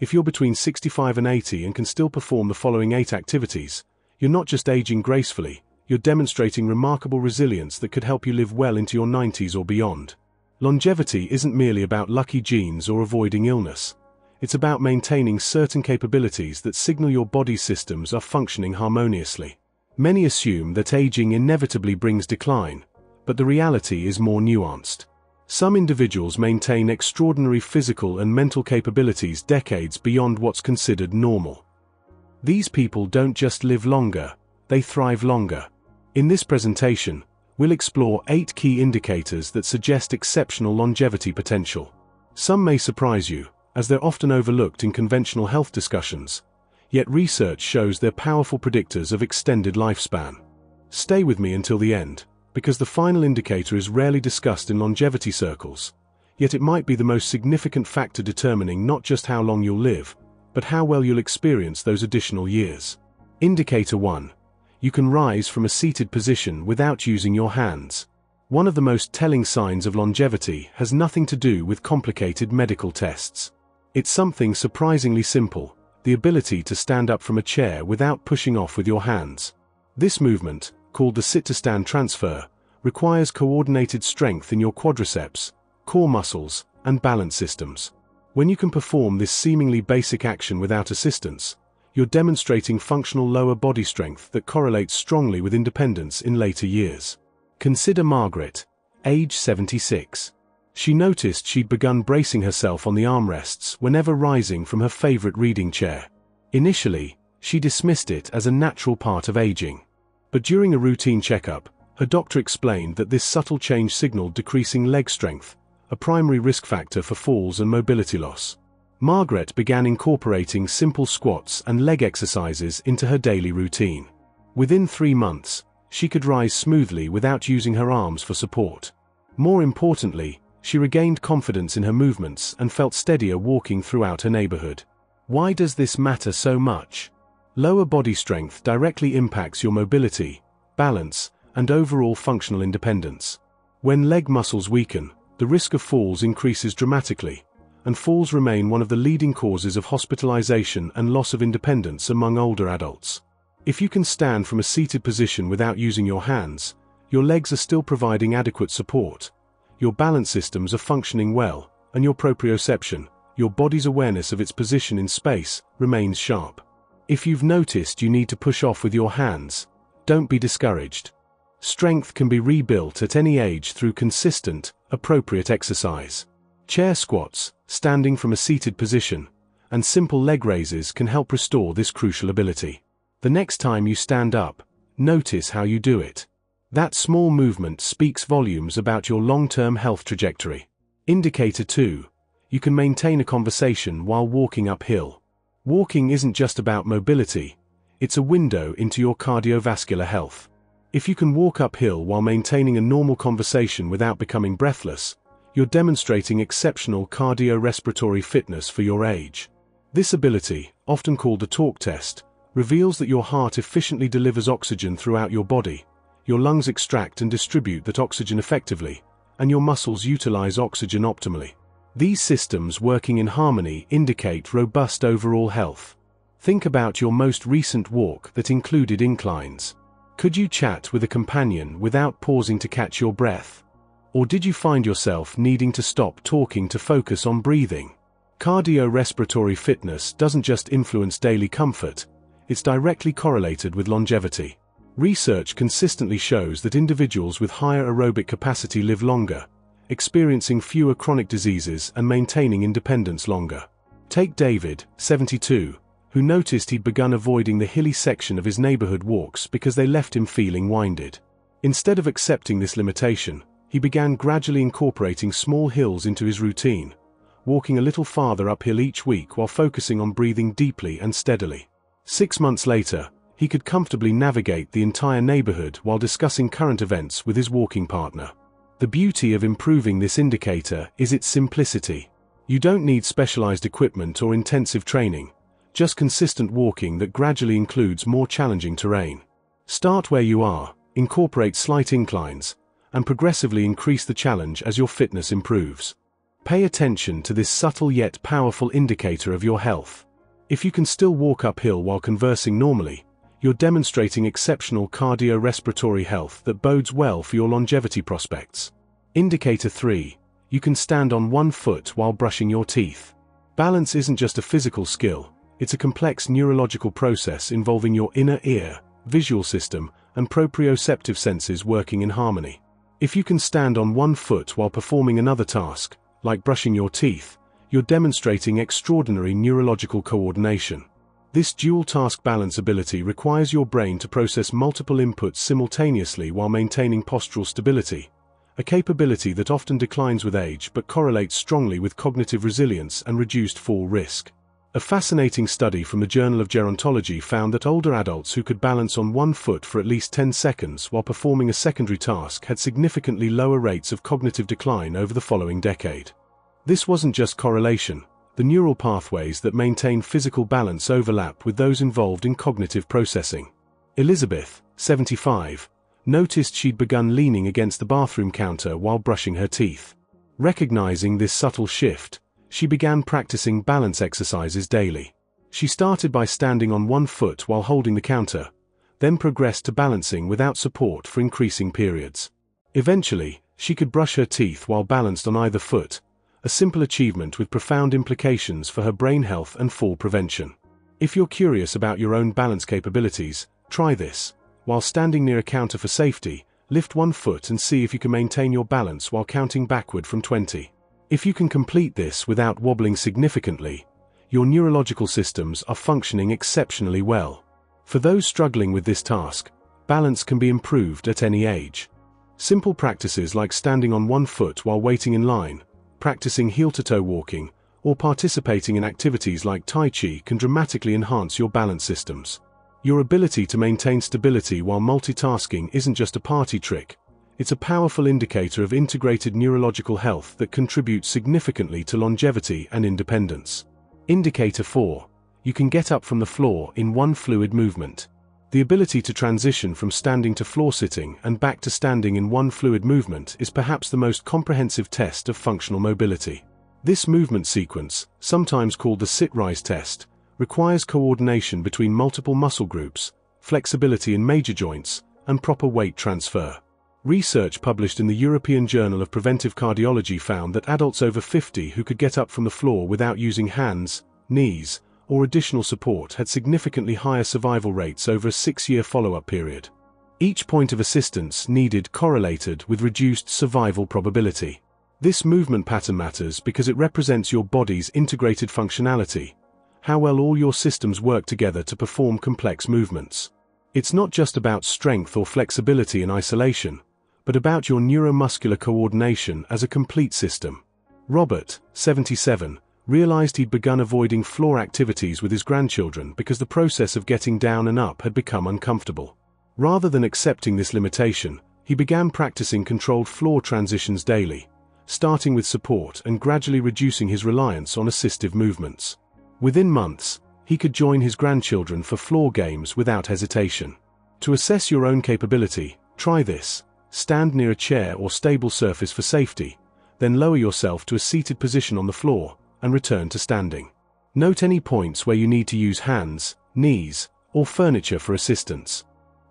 If you're between 65 and 80 and can still perform the following 8 activities, you're not just aging gracefully, you're demonstrating remarkable resilience that could help you live well into your 90s or beyond. Longevity isn't merely about lucky genes or avoiding illness. It's about maintaining certain capabilities that signal your body's systems are functioning harmoniously. Many assume that aging inevitably brings decline, but the reality is more nuanced. Some individuals maintain extraordinary physical and mental capabilities decades beyond what's considered normal. These people don't just live longer, they thrive longer. In this presentation, we'll explore 8 key indicators that suggest exceptional longevity potential. Some may surprise you, as they're often overlooked in conventional health discussions, yet research shows they're powerful predictors of extended lifespan. Stay with me until the end, because the final indicator is rarely discussed in longevity circles, yet it might be the most significant factor determining not just how long you'll live, but how well you'll experience those additional years. Indicator 1. You can rise from a seated position without using your hands. One of the most telling signs of longevity has nothing to do with complicated medical tests. It's something surprisingly simple: the ability to stand up from a chair without pushing off with your hands. This movement, called the sit-to-stand transfer, requires coordinated strength in your quadriceps, core muscles, and balance systems. When you can perform this seemingly basic action without assistance, you're demonstrating functional lower body strength that correlates strongly with independence in later years. Consider Margaret, age 76. She noticed she'd begun bracing herself on the armrests whenever rising from her favorite reading chair. Initially, she dismissed it as a natural part of aging. But during a routine checkup, her doctor explained that this subtle change signaled decreasing leg strength, a primary risk factor for falls and mobility loss. Margaret began incorporating simple squats and leg exercises into her daily routine. Within 3 months, she could rise smoothly without using her arms for support. More importantly, she regained confidence in her movements and felt steadier walking throughout her neighborhood. Why does this matter so much? Lower body strength directly impacts your mobility, balance, and overall functional independence. When leg muscles weaken, the risk of falls increases dramatically, and falls remain one of the leading causes of hospitalization and loss of independence among older adults. If you can stand from a seated position without using your hands, your legs are still providing adequate support, your balance systems are functioning well, and your proprioception, your body's awareness of its position in space, remains sharp. If you've noticed you need to push off with your hands, don't be discouraged. Strength can be rebuilt at any age through consistent, appropriate exercise. Chair squats, standing from a seated position, and simple leg raises can help restore this crucial ability. The next time you stand up, notice how you do it. That small movement speaks volumes about your long-term health trajectory. Indicator 2. You can maintain a conversation while walking uphill. Walking isn't just about mobility, it's a window into your cardiovascular health. If you can walk uphill while maintaining a normal conversation without becoming breathless, you're demonstrating exceptional cardiorespiratory fitness for your age. This ability, often called the talk test, reveals that your heart efficiently delivers oxygen throughout your body, your lungs extract and distribute that oxygen effectively, and your muscles utilize oxygen optimally. These systems working in harmony indicate robust overall health. Think about your most recent walk that included inclines. Could you chat with a companion without pausing to catch your breath? Or did you find yourself needing to stop talking to focus on breathing? Cardiorespiratory fitness doesn't just influence daily comfort, it's directly correlated with longevity. Research consistently shows that individuals with higher aerobic capacity live longer, experiencing fewer chronic diseases and maintaining independence longer. Take David, 72, who noticed he'd begun avoiding the hilly section of his neighborhood walks because they left him feeling winded. Instead of accepting this limitation, he began gradually incorporating small hills into his routine, walking a little farther uphill each week while focusing on breathing deeply and steadily. 6 months later, he could comfortably navigate the entire neighborhood while discussing current events with his walking partner. The beauty of improving this indicator is its simplicity. You don't need specialized equipment or intensive training, just consistent walking that gradually includes more challenging terrain. Start where you are, incorporate slight inclines, and progressively increase the challenge as your fitness improves. Pay attention to this subtle yet powerful indicator of your health. If you can still walk uphill while conversing normally, you're demonstrating exceptional cardiorespiratory health that bodes well for your longevity prospects. Indicator 3. You can stand on one foot while brushing your teeth. Balance isn't just a physical skill, it's a complex neurological process involving your inner ear, visual system, and proprioceptive senses working in harmony. If you can stand on one foot while performing another task, like brushing your teeth, you're demonstrating extraordinary neurological coordination. This dual-task balance ability requires your brain to process multiple inputs simultaneously while maintaining postural stability, a capability that often declines with age but correlates strongly with cognitive resilience and reduced fall risk. A fascinating study from the Journal of Gerontology found that older adults who could balance on one foot for at least 10 seconds while performing a secondary task had significantly lower rates of cognitive decline over the following decade. This wasn't just correlation. The neural pathways that maintain physical balance overlap with those involved in cognitive processing. Elizabeth, 75, noticed she'd begun leaning against the bathroom counter while brushing her teeth. Recognizing this subtle shift, she began practicing balance exercises daily. She started by standing on one foot while holding the counter, then progressed to balancing without support for increasing periods. Eventually, she could brush her teeth while balanced on either foot, a simple achievement with profound implications for her brain health and fall prevention. If you're curious about your own balance capabilities, try this. While standing near a counter for safety, lift one foot and see if you can maintain your balance while counting backward from 20. If you can complete this without wobbling significantly, your neurological systems are functioning exceptionally well. For those struggling with this task, balance can be improved at any age. Simple practices like standing on one foot while waiting in line, practicing heel-to-toe walking, or participating in activities like Tai Chi can dramatically enhance your balance systems. Your ability to maintain stability while multitasking isn't just a party trick, it's a powerful indicator of integrated neurological health that contributes significantly to longevity and independence. Indicator 4. You can get up from the floor in one fluid movement. The ability to transition from standing to floor sitting and back to standing in one fluid movement is perhaps the most comprehensive test of functional mobility. This movement sequence, sometimes called the sit-rise test, requires coordination between multiple muscle groups, flexibility in major joints, and proper weight transfer. Research published in the European Journal of Preventive Cardiology found that adults over 50 who could get up from the floor without using hands, knees, or additional support had significantly higher survival rates over a 6-year follow-up period. Each point of assistance needed correlated with reduced survival probability. This movement pattern matters because it represents your body's integrated functionality, how well all your systems work together to perform complex movements. It's not just about strength or flexibility in isolation, but about your neuromuscular coordination as a complete system. Robert, 77, realized he'd begun avoiding floor activities with his grandchildren because the process of getting down and up had become uncomfortable. Rather than accepting this limitation, he began practicing controlled floor transitions daily, starting with support and gradually reducing his reliance on assistive movements. Within months, he could join his grandchildren for floor games without hesitation. To assess your own capability, try this. Stand near a chair or stable surface for safety, then lower yourself to a seated position on the floor, and return to standing. Note any points where you need to use hands, knees, or furniture for assistance.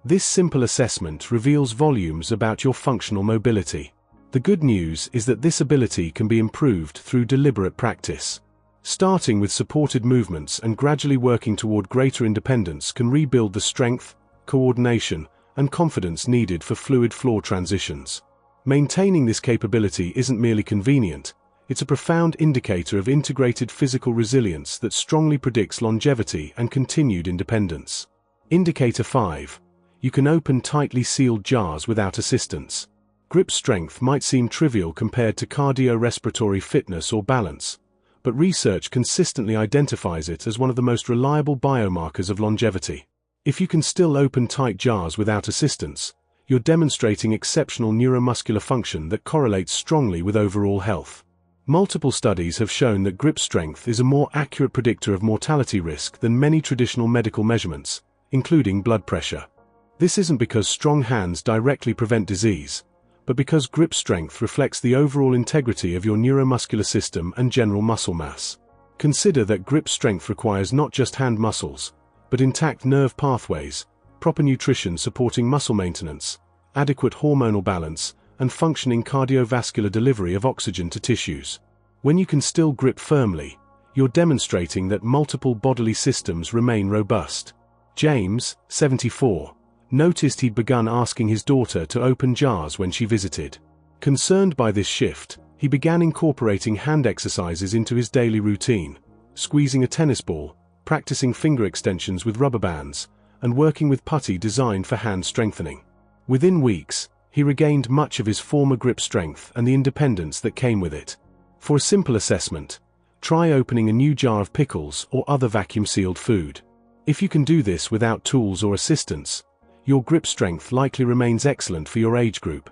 This simple assessment reveals volumes about your functional mobility. The good news is that this ability can be improved through deliberate practice. Starting with supported movements and gradually working toward greater independence can rebuild the strength, coordination, and confidence needed for fluid floor transitions. Maintaining this capability isn't merely convenient, it's a profound indicator of integrated physical resilience that strongly predicts longevity and continued independence. Indicator 5. You can open tightly sealed jars without assistance. Grip strength might seem trivial compared to cardiorespiratory fitness or balance, but research consistently identifies it as one of the most reliable biomarkers of longevity. If you can still open tight jars without assistance, you're demonstrating exceptional neuromuscular function that correlates strongly with overall health. Multiple studies have shown that grip strength is a more accurate predictor of mortality risk than many traditional medical measurements, including blood pressure. This isn't because strong hands directly prevent disease, but because grip strength reflects the overall integrity of your neuromuscular system and general muscle mass. Consider that grip strength requires not just hand muscles, but intact nerve pathways, proper nutrition supporting muscle maintenance, adequate hormonal balance, and functioning cardiovascular delivery of oxygen to tissues. When you can still grip firmly, you're demonstrating that multiple bodily systems remain robust. James, 74, noticed he'd begun asking his daughter to open jars when she visited. Concerned by this shift, he began incorporating hand exercises into his daily routine, squeezing a tennis ball, practicing finger extensions with rubber bands, and working with putty designed for hand strengthening. Within weeks, he regained much of his former grip strength and the independence that came with it. For a simple assessment, try opening a new jar of pickles or other vacuum-sealed food. If you can do this without tools or assistance, your grip strength likely remains excellent for your age group.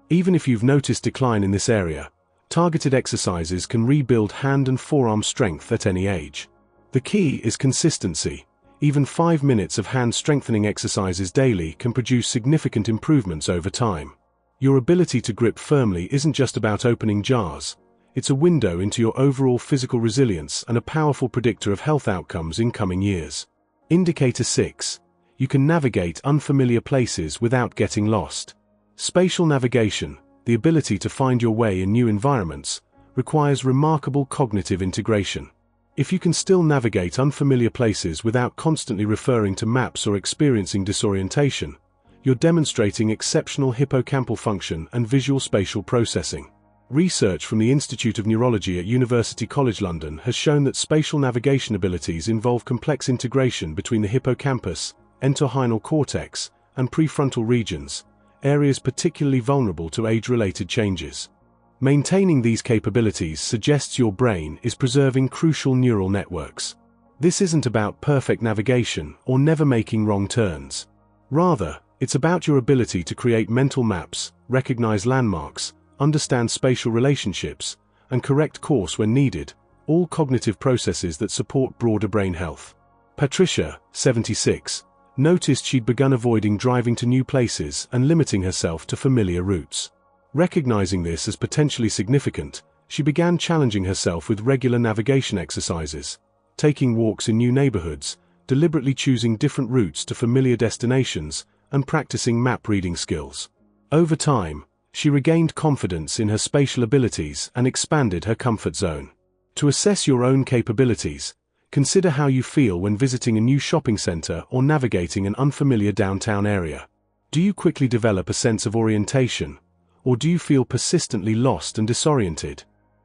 Even if you've noticed decline in this area, targeted exercises can rebuild hand and forearm strength at any age. The key is consistency. Even 5 minutes of hand strengthening exercises daily can produce significant improvements over time. Your ability to grip firmly isn't just about opening jars. It's a window into your overall physical resilience and a powerful predictor of health outcomes in coming years. Indicator 6. You can navigate unfamiliar places without getting lost. Spatial navigation, the ability to find your way in new environments, requires remarkable cognitive integration. If you can still navigate unfamiliar places without constantly referring to maps or experiencing disorientation, you're demonstrating exceptional hippocampal function and visual spatial processing. Research from the Institute of Neurology at University College London has shown that spatial navigation abilities involve complex integration between the hippocampus, entorhinal cortex, and prefrontal regions, areas particularly vulnerable to age-related changes. Maintaining these capabilities suggests your brain is preserving crucial neural networks. This isn't about perfect navigation or never making wrong turns. Rather, it's about your ability to create mental maps, recognize landmarks, understand spatial relationships, and correct course when needed, all cognitive processes that support broader brain health. Patricia, 76, noticed she'd begun avoiding driving to new places and limiting herself to familiar routes. Recognizing this as potentially significant, she began challenging herself with regular navigation exercises, taking walks in new neighborhoods, deliberately choosing different routes to familiar destinations, and practicing map reading skills. Over time, she regained confidence in her spatial abilities and expanded her comfort zone. To assess your own capabilities, consider how you feel when visiting a new shopping center or navigating an unfamiliar downtown area. Do you quickly develop a sense of orientation, or do you feel persistently lost and disoriented?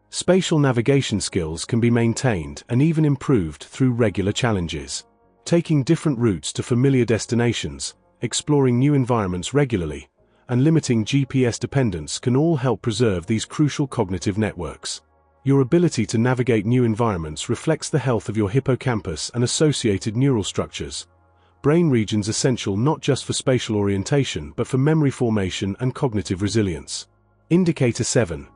Spatial navigation skills can be maintained and even improved through regular challenges. Taking different routes to familiar destinations, exploring new environments regularly, and limiting GPS dependence can all help preserve these crucial cognitive networks. Your ability to navigate new environments reflects the health of your hippocampus and associated neural structures, brain regions essential not just for spatial orientation but for memory formation and cognitive resilience. Indicator 7.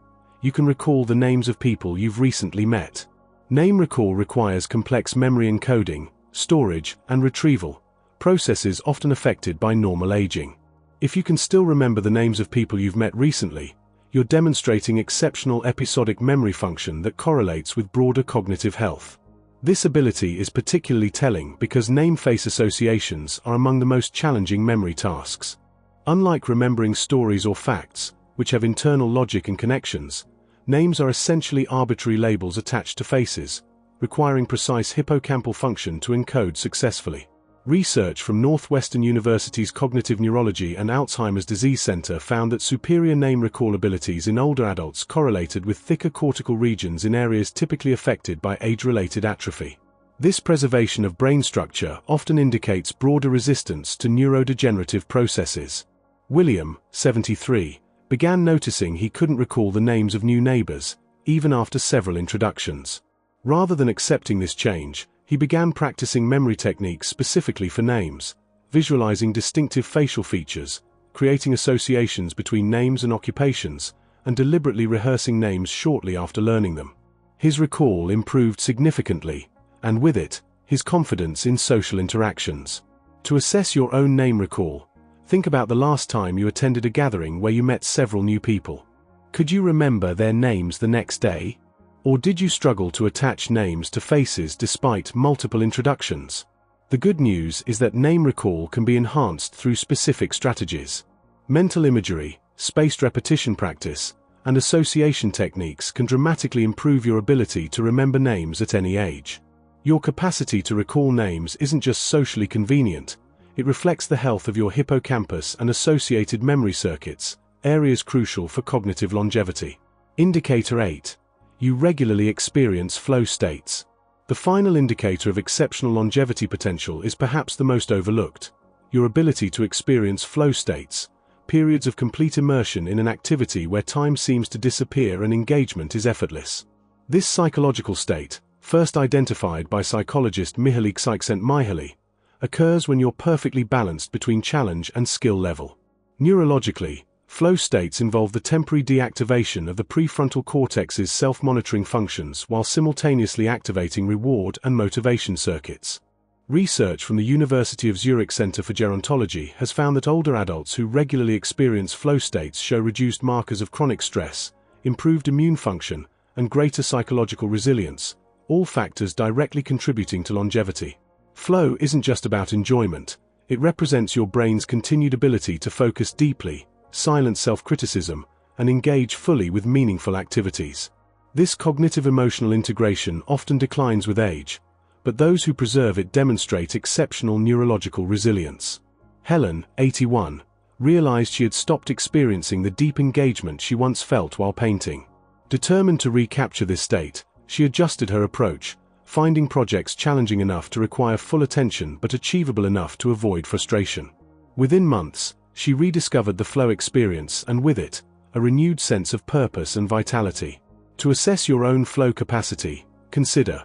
You can recall the names of people you've recently met. Name recall requires complex memory encoding, storage, and retrieval, processes often affected by normal aging. If you can still remember the names of people you've met recently, you're demonstrating exceptional episodic memory function that correlates with broader cognitive health. This ability is particularly telling because name-face associations are among the most challenging memory tasks. Unlike remembering stories or facts, which have internal logic and connections, names are essentially arbitrary labels attached to faces, requiring precise hippocampal function to encode successfully. Research from Northwestern University's Cognitive Neurology and Alzheimer's Disease Center found that superior name recall abilities in older adults correlated with thicker cortical regions in areas typically affected by age-related atrophy. This preservation of brain structure often indicates broader resistance to neurodegenerative processes. William, 73, began noticing he couldn't recall the names of new neighbors, even after several introductions. Rather than accepting this change, he began practicing memory techniques specifically for names, visualizing distinctive facial features, creating associations between names and occupations, and deliberately rehearsing names shortly after learning them. His recall improved significantly, and with it, his confidence in social interactions. To assess your own name recall, Think about the last time you attended a gathering where you met several new people. Could you remember their names the next day? Or did you struggle to attach names to faces despite multiple introductions? The good news is that name recall can be enhanced through specific strategies. Mental imagery, spaced repetition practice, and association techniques can dramatically improve your ability to remember names at any age. Your capacity to recall names isn't just socially convenient, it reflects the health of your hippocampus and associated memory circuits, areas crucial for cognitive longevity. Indicator 8. You regularly experience flow states. The final indicator of exceptional longevity potential is perhaps the most overlooked: your ability to experience flow states, periods of complete immersion in an activity where time seems to disappear and engagement is effortless. This psychological state, first identified by psychologist Mihaly Csikszentmihalyi, occurs when you're perfectly balanced between challenge and skill level. Neurologically, flow states involve the temporary deactivation of the prefrontal cortex's self-monitoring functions while simultaneously activating reward and motivation circuits. Research from the University of Zurich Center for Gerontology has found that older adults who regularly experience flow states show reduced markers of chronic stress, improved immune function, and greater psychological resilience, all factors directly contributing to longevity. Flow isn't just about enjoyment, it represents your brain's continued ability to focus deeply, silence self-criticism, and engage fully with meaningful activities. This cognitive emotional integration often declines with age, but those who preserve it demonstrate exceptional neurological resilience. Helen, 81, realized she had stopped experiencing the deep engagement she once felt while painting. Determined to recapture this state, she adjusted her approach, finding projects challenging enough to require full attention but achievable enough to avoid frustration. Within months, she rediscovered the flow experience and with it, a renewed sense of purpose and vitality. To assess your own flow capacity, consider: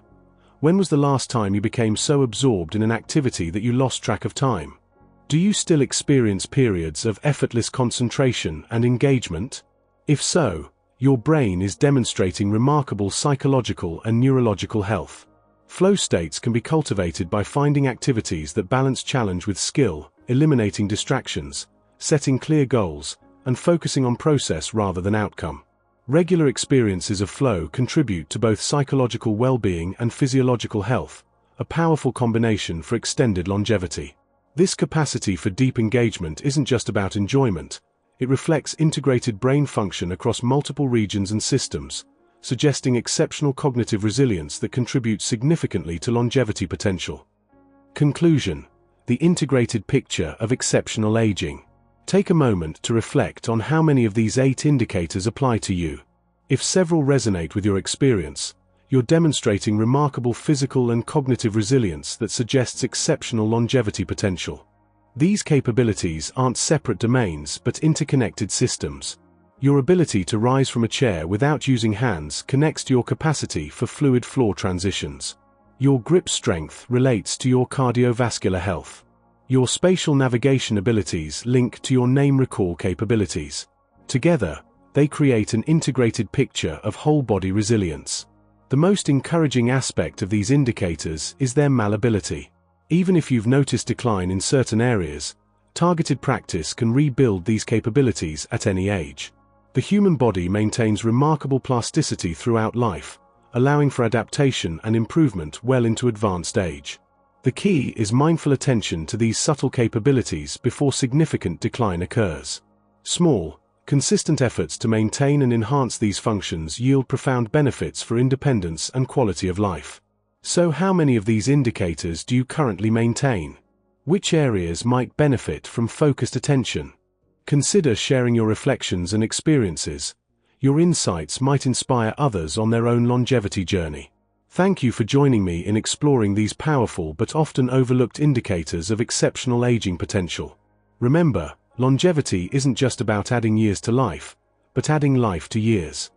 when was the last time you became so absorbed in an activity that you lost track of time? Do you still experience periods of effortless concentration and engagement? If so, your brain is demonstrating remarkable psychological and neurological health. Flow states can be cultivated by finding activities that balance challenge with skill, eliminating distractions, setting clear goals, and focusing on process rather than outcome. Regular experiences of flow contribute to both psychological well-being and physiological health, a powerful combination for extended longevity. This capacity for deep engagement isn't just about enjoyment, it reflects integrated brain function across multiple regions and systems, suggesting exceptional cognitive resilience that contributes significantly to longevity potential. Conclusion: the integrated picture of exceptional aging. Take a moment to reflect on how many of these 8 indicators apply to you. If several resonate with your experience, you're demonstrating remarkable physical and cognitive resilience that suggests exceptional longevity potential. These capabilities aren't separate domains but interconnected systems. Your ability to rise from a chair without using hands connects to your capacity for fluid floor transitions. Your grip strength relates to your cardiovascular health. Your spatial navigation abilities link to your name recall capabilities. Together, they create an integrated picture of whole-body resilience. The most encouraging aspect of these indicators is their malleability. Even if you've noticed decline in certain areas, targeted practice can rebuild these capabilities at any age. The human body maintains remarkable plasticity throughout life, allowing for adaptation and improvement well into advanced age. The key is mindful attention to these subtle capabilities before significant decline occurs. Small, consistent efforts to maintain and enhance these functions yield profound benefits for independence and quality of life. So how many of these indicators do you currently maintain? Which areas might benefit from focused attention? Consider sharing your reflections and experiences. Your insights might inspire others on their own longevity journey. Thank you for joining me in exploring these powerful but often overlooked indicators of exceptional aging potential. Remember, longevity isn't just about adding years to life, but adding life to years.